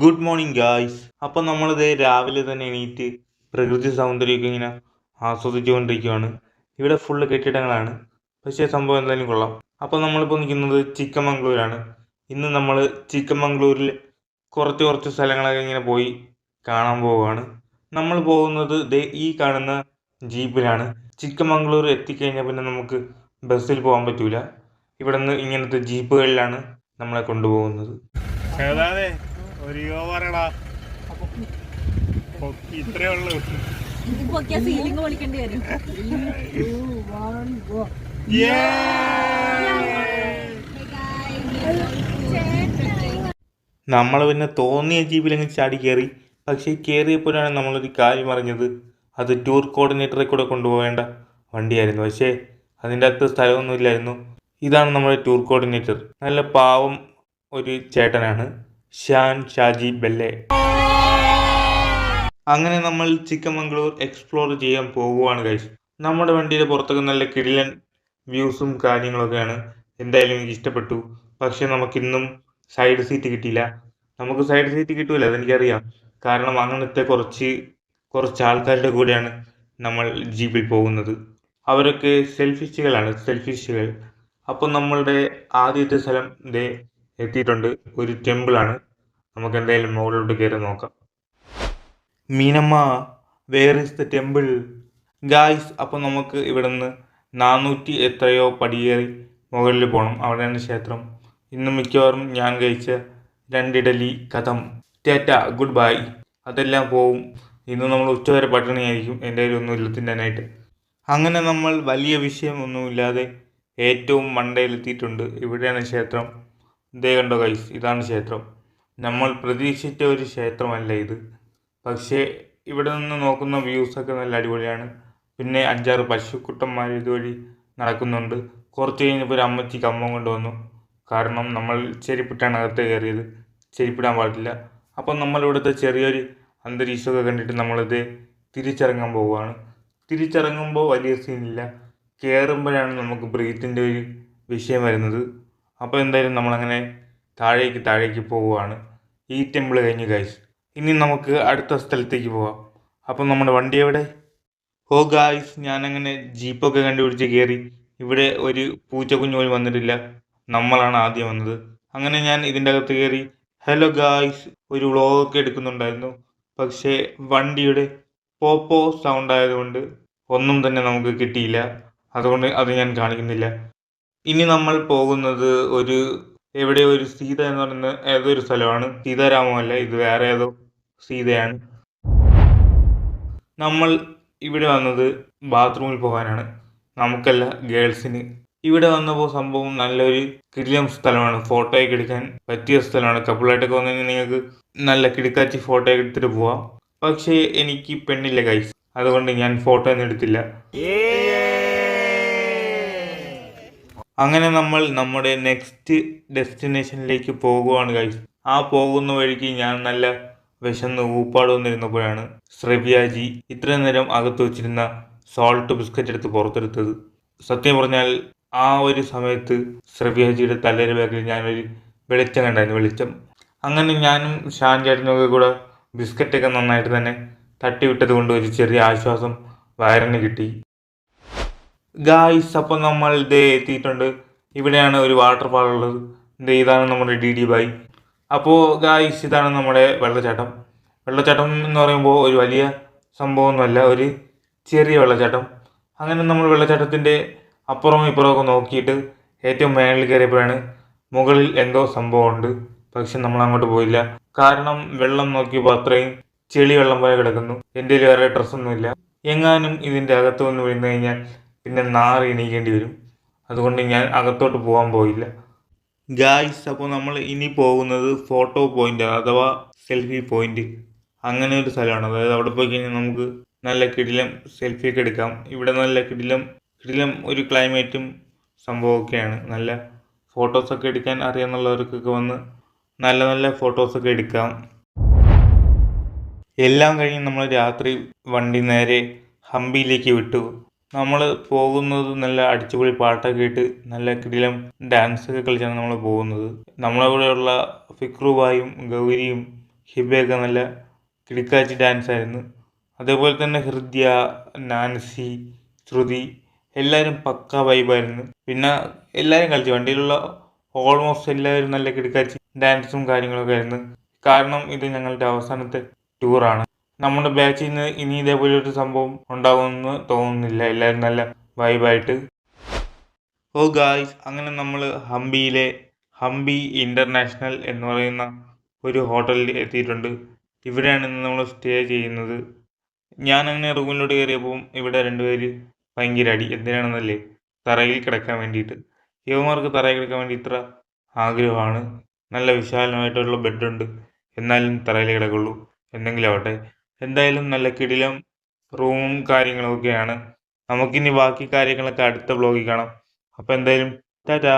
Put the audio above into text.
Good morning guys. അപ്പം നമ്മളിത് രാവിലെ തന്നെ എണീറ്റ് പ്രകൃതി സൗന്ദര്യമൊക്കെ ഇങ്ങനെ ആസ്വദിച്ചുകൊണ്ടിരിക്കുകയാണ്. ഇവിടെ ഫുള്ള് കെട്ടിടങ്ങളാണ്, പക്ഷേ സംഭവം എന്തായാലും കൊള്ളാം. അപ്പം നമ്മളിപ്പോൾ നിൽക്കുന്നത് ചിക്കമംഗ്ലൂരാണ്. ഇന്ന് നമ്മൾ ചിക്കമംഗ്ലൂരിൽ കുറച്ച് സ്ഥലങ്ങളൊക്കെ ഇങ്ങനെ പോയി കാണാൻ പോവുകയാണ്. നമ്മൾ പോകുന്നത് ഈ കാണുന്ന ജീപ്പിലാണ്. ചിക്കമംഗ്ലൂർ എത്തിക്കഴിഞ്ഞാൽ പിന്നെ നമുക്ക് ബസ്സിൽ പോകാൻ പറ്റൂല. ഇവിടെ നിന്ന് ഇങ്ങനത്തെ ജീപ്പുകളിലാണ് നമ്മളെ കൊണ്ടുപോകുന്നത്. ഒരു പറയടാ, ഇത്രേ ഉള്ളൂ. നമ്മൾ പിന്നെ തോന്നിയ ജീപ്പിലങ്ങ് ചാടി കയറി. പക്ഷേ കയറിയപ്പോഴാണ് നമ്മളൊരു കാര്യം അറിഞ്ഞത്, അത് ടൂർ കോർഡിനേറ്ററെ കൂടെ കൊണ്ടുപോകേണ്ട വണ്ടിയായിരുന്നു. പക്ഷേ അതിൻ്റെ അകത്ത് സ്ഥലമൊന്നുമില്ലായിരുന്നു. ഇതാണ് നമ്മുടെ ടൂർ കോർഡിനേറ്റർ. നല്ല പാവം ഒരു ചേട്ടനാണ്, ഷാജി ബെല്ലെ. അങ്ങനെ നമ്മൾ ചിക്കമംഗ്ലൂർ എക്സ്പ്ലോർ ചെയ്യാൻ പോകുവാണ് ഗൈസ്. നമ്മുടെ വണ്ടിയുടെ പുറത്തൊക്കെ നല്ല കിടിലൻ വ്യൂസും കാര്യങ്ങളൊക്കെയാണ്. എന്തായാലും എനിക്ക് ഇഷ്ടപ്പെട്ടു. പക്ഷെ നമുക്കിന്നും സൈഡ് സീറ്റ് കിട്ടിയില്ല. നമുക്ക് സൈഡ് സീറ്റ് കിട്ടൂല, അതെനിക്കറിയാം. കാരണം അങ്ങനത്തെ കുറച്ച് ആൾക്കാരുടെ കൂടെയാണ് നമ്മൾ ജീപ്പിൽ പോകുന്നത്. അവരൊക്കെ സെൽഫിഷുകൾ. അപ്പം നമ്മളുടെ ആദ്യത്തെ സ്ഥലം എത്തിയിട്ടുണ്ട്. ഒരു ടെമ്പിളാണ്. നമുക്ക് എന്തായാലും മുകളിലോട്ട് കയറി നോക്കാം. Meenamma, where is the temple guys. അപ്പം നമുക്ക് ഇവിടെ നിന്ന് 400 എത്രയോ പടിയേറി മുകളിൽ പോകണം. അവിടെയാണ് ക്ഷേത്രം. ഇന്ന് മിക്കവാറും ഞാൻ കഴിച്ച 2 ഇഡലി കഥം ടാറ്റ ഗുഡ് ബൈ അതെല്ലാം പോവും. ഇന്ന് നമ്മൾ ഉച്ചവരെ പട്ടിണിയായിരിക്കും, എൻ്റെ കയ്യിലൊന്നുമില്ല തിന്നാനായിട്ട്. അങ്ങനെ നമ്മൾ വലിയ വിഷയമൊന്നുമില്ലാതെ ഏറ്റവും മണ്ടയിലെത്തിയിട്ടുണ്ട്. ഇവിടെയാണ് ക്ഷേത്രം. ഇതേ കണ്ടോ ഗൈസ്, ഇതാണ് ക്ഷേത്രം. നമ്മൾ പ്രതീക്ഷിച്ച ഒരു ക്ഷേത്രമല്ല ഇത്. പക്ഷേ ഇവിടെ നിന്ന് നോക്കുന്ന വ്യൂസൊക്കെ നല്ല അടിപൊളിയാണ്. പിന്നെ 5-6 പശുക്കുട്ടന്മാർ ഇതുവഴി നടക്കുന്നുണ്ട്. കുറച്ച് കഴിഞ്ഞപ്പോൾ ഒരു അമ്മച്ചി കമ്പം കൊണ്ടുവന്നു. കാരണം നമ്മൾ ചെരുപ്പിട്ടാണ് അകത്ത് കയറിയത്, ചെരുപ്പിടാൻ പാടില്ല. അപ്പം നമ്മളിവിടുത്തെ ചെറിയൊരു അന്തരീക്ഷമൊക്കെ കണ്ടിട്ട് നമ്മളിത് തിരിച്ചിറങ്ങാൻ പോവുകയാണ്. തിരിച്ചിറങ്ങുമ്പോൾ വലിയ സീനില്ല, കയറുമ്പോഴാണ് നമുക്ക് ബ്രീത്തിൻ്റെ ഒരു വിഷയം വരുന്നത്. അപ്പോൾ എന്തായാലും നമ്മളങ്ങനെ താഴേക്ക് പോവുകയാണ്. ഈ ടെമ്പിൾ കഴിഞ്ഞ് ഗൈസ്. ഇനി നമുക്ക് അടുത്ത സ്ഥലത്തേക്ക് പോവാം. അപ്പം നമ്മുടെ വണ്ടി എവിടെ? ഓ ഗായ്സ്, ഞാനങ്ങനെ ജീപ്പൊക്കെ കണ്ടുപിടിച്ച് കയറി. ഇവിടെ ഒരു പൂച്ചക്കുഞ്ഞു പോലും വന്നിട്ടില്ല, നമ്മളാണ് ആദ്യം വന്നത്. അങ്ങനെ ഞാൻ ഇതിൻ്റെ അകത്ത് കയറി. ഹലോ ഗായ്സ്, ഒരു വ്ളോഗൊക്കെ എടുക്കുന്നുണ്ടായിരുന്നു. പക്ഷേ വണ്ടിയുടെ പോപ്പോ സൗണ്ട് ആയതുകൊണ്ട് ഒന്നും തന്നെ നമുക്ക് കിട്ടിയില്ല. അതുകൊണ്ട് അത് ഞാൻ കാണിക്കുന്നില്ല. ഇനി നമ്മൾ പോകുന്നത് എവിടെയോ ഒരു സീത എന്ന് പറയുന്ന ഏതൊരു സ്ഥലമാണ്. സീതാരാമമല്ല, ഇത് വേറെ ഏതോ സീതയാണ്. നമ്മൾ ഇവിടെ വന്നത് ബാത്റൂമിൽ പോകാനാണ്, നമുക്കല്ല, ഗേൾസിന്. ഇവിടെ വന്നപ്പോൾ സംഭവം നല്ലൊരു കിടിലം സ്ഥലമാണ്. ഫോട്ടോയൊക്കെ എടുക്കാൻ പറ്റിയ സ്ഥലമാണ്. കപ്പിളായിട്ടൊക്കെ വന്നു കഴിഞ്ഞാൽ നിങ്ങൾക്ക് നല്ല കിടക്കാച്ചി ഫോട്ടോയൊക്കെ എടുത്തിട്ട് പോവാം. പക്ഷേ എനിക്ക് പെണ്ണില്ല ഗൈസ്, അതുകൊണ്ട് ഞാൻ ഫോട്ടോ ഒന്നും എടുത്തില്ല. അങ്ങനെ നമ്മൾ നമ്മുടെ നെക്സ്റ്റ് ഡെസ്റ്റിനേഷനിലേക്ക് പോകുവാണ് ഗൈസ്. ആ പോകുന്ന വഴിക്ക് ഞാൻ നല്ല വിശന്ന് ഊപ്പാട് വന്നിരുന്നപ്പോഴാണ് ശ്രവ്യാജി ഇത്രയും നേരം അകത്ത് വെച്ചിരുന്ന സോൾട്ട് ബിസ്ക്കറ്റ് എടുത്ത് പുറത്തെടുത്തത്. സത്യം പറഞ്ഞാൽ ആ ഒരു സമയത്ത് ശ്രവ്യാജിയുടെ തലയുടെ ബാക്കിൽ ഞാനൊരു വെളിച്ചം കണ്ടായിരുന്നു, വെളിച്ചം. അങ്ങനെ ഞാനും ഷാൻ ചേട്ടനൊക്കെ കൂടെ ബിസ്ക്കറ്റൊക്കെ നന്നായിട്ട് തന്നെ തട്ടിവിട്ടത് കൊണ്ട് ഒരു ചെറിയ ആശ്വാസം വയറിന് കിട്ടി. ഗായ്സ്, അപ്പം നമ്മൾ എത്തിയിട്ടുണ്ട്. ഇവിടെയാണ് ഒരു വാട്ടർഫാൾ ഉള്ളത്. ഇതാണ് നമ്മുടെ DD ബൈ. അപ്പോൾ ഗായ്സ്, ഇതാണ് നമ്മുടെ വെള്ളച്ചാട്ടം. വെള്ളച്ചാട്ടം എന്ന് പറയുമ്പോൾ ഒരു വലിയ സംഭവമൊന്നുമല്ല, ഒരു ചെറിയ വെള്ളച്ചാട്ടം. അങ്ങനെ നമ്മൾ വെള്ളച്ചാട്ടത്തിൻ്റെ അപ്പുറവും ഇപ്പുറമൊക്കെ നോക്കിയിട്ട് ഏറ്റവും മേളിൽ കയറിയപ്പോഴാണ് മുകളിൽ എന്തോ സംഭവമുണ്ട്. പക്ഷെ നമ്മൾ അങ്ങോട്ട് പോയില്ല. കാരണം വെള്ളം നോക്കിയപ്പോൾ അത്രയും ചെളി വെള്ളം പോലെ കിടക്കുന്നു. എൻ്റെ കയ്യിൽ വേറെ ഡ്രസ്സൊന്നുമില്ല. എങ്ങാനും ഇതിൻ്റെ അകത്ത് വന്ന് വീണ് കഴിഞ്ഞാൽ പിന്നെ നാറി എണീക്കേണ്ടി വരും. അതുകൊണ്ട് ഞാൻ അകത്തോട്ട് പോകാൻ പോയില്ല. ഗായ്സ്, അപ്പോൾ നമ്മൾ ഇനി പോകുന്നത് ഫോട്ടോ പോയിന്റ് അഥവാ സെൽഫി പോയിന്റ്, അങ്ങനെ ഒരു സ്ഥലമാണ്. അതായത് അവിടെ പോയി കഴിഞ്ഞാൽ നമുക്ക് നല്ല കിടിലം സെൽഫിയൊക്കെ എടുക്കാം. ഇവിടെ നല്ല കിടിലം ഒരു ക്ലൈമറ്റും സംഭവമൊക്കെയാണ്. നല്ല ഫോട്ടോസൊക്കെ എടുക്കാൻ അറിയാമെന്നുള്ളവർക്കൊക്കെ വന്ന് നല്ല ഫോട്ടോസൊക്കെ എടുക്കാം. എല്ലാം കഴിഞ്ഞ് നമ്മൾ രാത്രി വണ്ടി നേരെ ഹംപിയിലേക്ക് വിട്ടു. നമ്മൾ പോകുന്നത് നല്ല അടിച്ചുപൊളി പാട്ടൊക്കെ ഇട്ട് നല്ല കിടിലം ഡാൻസൊക്കെ കളിച്ചാണ് നമ്മൾ പോകുന്നത്. നമ്മളെ കൂടെയുള്ള ഫിക്രുബായും ഗൗരിയും ഹിബയൊക്കെ നല്ല കിടുക്കാച്ചി ഡാൻസ് ആയിരുന്നു. അതേപോലെ തന്നെ ഹൃദ്യ, നാൻസി, ശ്രുതി എല്ലാവരും പക്ക വൈബായിരുന്നു. പിന്നെ എല്ലാവരും കളിച്ചു, വണ്ടിയിലുള്ള ഓൾമോസ്റ്റ് എല്ലാവരും നല്ല കിടുക്കാച്ചി ഡാൻസും കാര്യങ്ങളൊക്കെ ആയിരുന്നു. കാരണം ഇത് ഞങ്ങളുടെ അവസാനത്തെ ടൂറാണ്. നമ്മുടെ ബാച്ചിൽ നിന്ന് ഇനി ഇതേപോലെ ഒരു സംഭവം ഉണ്ടാകുമെന്ന് തോന്നുന്നില്ല. എല്ലാവരും നല്ല വൈബായിട്ട്. ഓ ഗായ്സ്, അങ്ങനെ നമ്മൾ ഹംപിയിലെ ഹംപി ഇൻ്റർനാഷണൽ എന്ന് പറയുന്ന ഒരു ഹോട്ടലിൽ എത്തിയിട്ടുണ്ട്. ഇവിടെയാണ് ഇന്ന് നമ്മൾ സ്റ്റേ ചെയ്യുന്നത്. ഞാൻ അങ്ങനെ റൂമിലോട്ട് കയറിയപ്പോൾ ഇവിടെ രണ്ടുപേര് ഭയങ്കര അടി. എന്തിനാണെന്നല്ലേ, തറയിൽ കിടക്കാൻ വേണ്ടിയിട്ട്. യുവമാർക്ക് തറയിൽ കിടക്കാൻ വേണ്ടി ഇത്ര ആഗ്രഹമാണ്. നല്ല വിശാലമായിട്ടുള്ള ബെഡുണ്ട്, എന്നാലും തറയിൽ കിടക്കുള്ളൂ. എന്തെങ്കിലും ആവട്ടെ, എന്തായാലും നല്ല കിടിലം റൂമും കാര്യങ്ങളൊക്കെയാണ്. നമുക്കിനി ബാക്കി കാര്യങ്ങളൊക്കെ അടുത്ത വ്ളോഗിൽ കാണാം. അപ്പോൾ എന്തായാലും ടാറ്റാ.